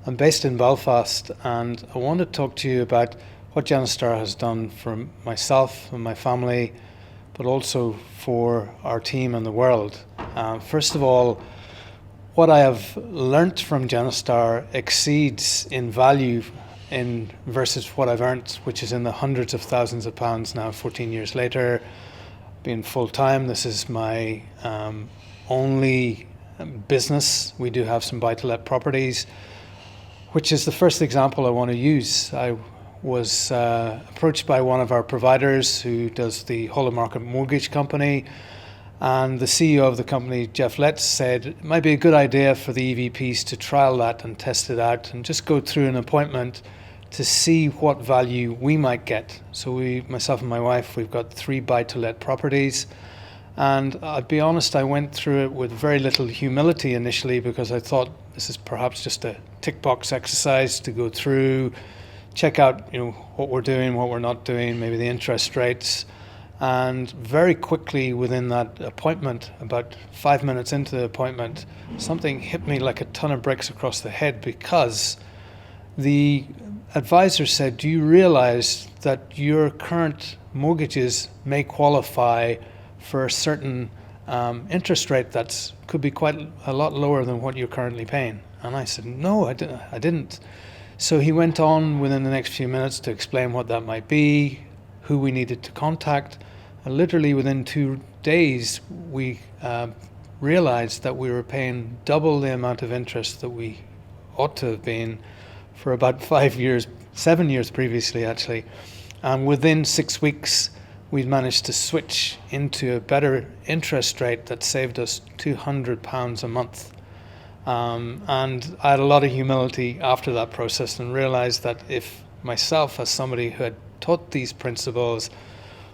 I'm based in Belfast, and I want to talk to you about what Genostar has done for myself and my family, but also for our team and the world. First of all, what I have learnt from Genostar exceeds in value versus what I've earned, which is in the hundreds of thousands of pounds now, 14 years later. Being full-time, this is my only business. We do have some buy-to-let properties, which is the first example I want to use. I was approached by one of our providers who does the whole of market mortgage company, and the CEO of the company, Jeff Letts, said it might be a good idea for the EVPs to trial that and test it out and just go through an appointment to see what value we might get. So myself and my wife, we've got 3 buy-to-let properties. And I'll be honest, I went through it with very little humility initially, because I thought this is perhaps just a tick box exercise to go through, check out what we're doing, what we're not doing, maybe the interest rates. And very quickly within that appointment, about 5 minutes into the appointment, something hit me like a ton of bricks across the head, because the advisor said, do you realize that your current mortgages may qualify for a certain interest rate that could be quite a lot lower than what you're currently paying? And I said, no, I didn't. So he went on within the next few minutes to explain what that might be, who we needed to contact. And literally within 2 days, we realized that we were paying double the amount of interest that we ought to have been for about 7 years previously, actually. And within 6 weeks, we'd managed to switch into a better interest rate that saved us £200 a month. And I had a lot of humility after that process, and realized that if myself, as somebody who had taught these principles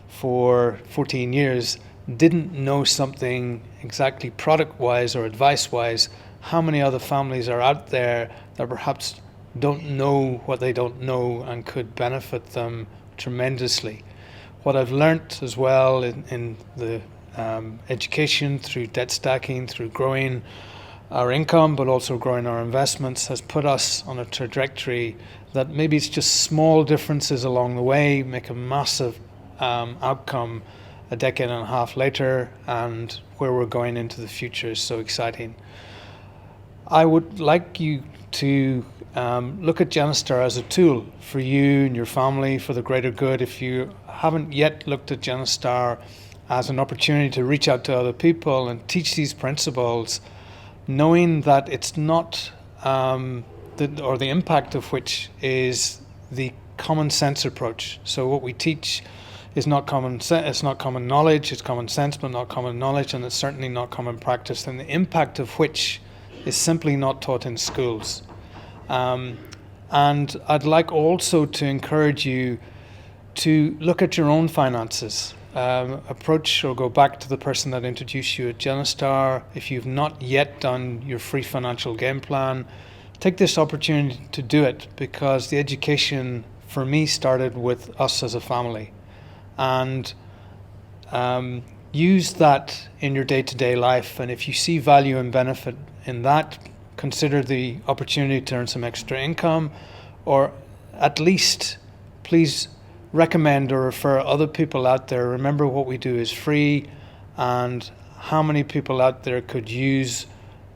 for 14 years, didn't know something exactly product-wise or advice-wise, how many other families are out there that perhaps don't know what they don't know and could benefit them tremendously. What I've learnt as well in the education, through debt stacking, through growing our income, but also growing our investments, has put us on a trajectory that maybe it's just small differences along the way make a massive outcome a decade and a half later, and where we're going into the future is so exciting. I would like you to look at Genostar as a tool for you and your family, for the greater good. If you haven't yet looked at Genostar as an opportunity to reach out to other people and teach these principles, knowing that it's not, the impact of which is the common sense approach. So what we teach is not common sense, it's not common knowledge, it's common sense but not common knowledge, and it's certainly not common practice, and the impact of which is simply not taught in schools. And I'd like also to encourage you to look at your own finances. Approach or go back to the person that introduced you at Genostar. If you've not yet done your free financial game plan, take this opportunity to do it, because the education for me started with us as a family. And use that in your day-to-day life, and if you see value and benefit in that, consider the opportunity to earn some extra income, or at least please recommend or refer other people out there. Remember, what we do is free, and how many people out there could use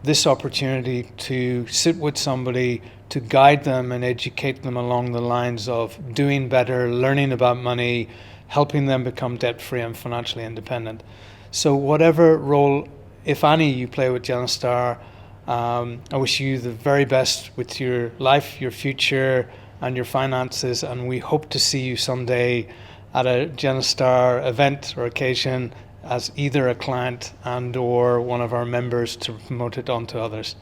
this opportunity to sit with somebody to guide them and educate them along the lines of doing better, learning about money, helping them become debt-free and financially independent. So whatever role, if any, you play with Genostar, I wish you the very best with your life, your future, and your finances, and we hope to see you someday at a Genostar event or occasion as either a client and or one of our members to promote it on to others.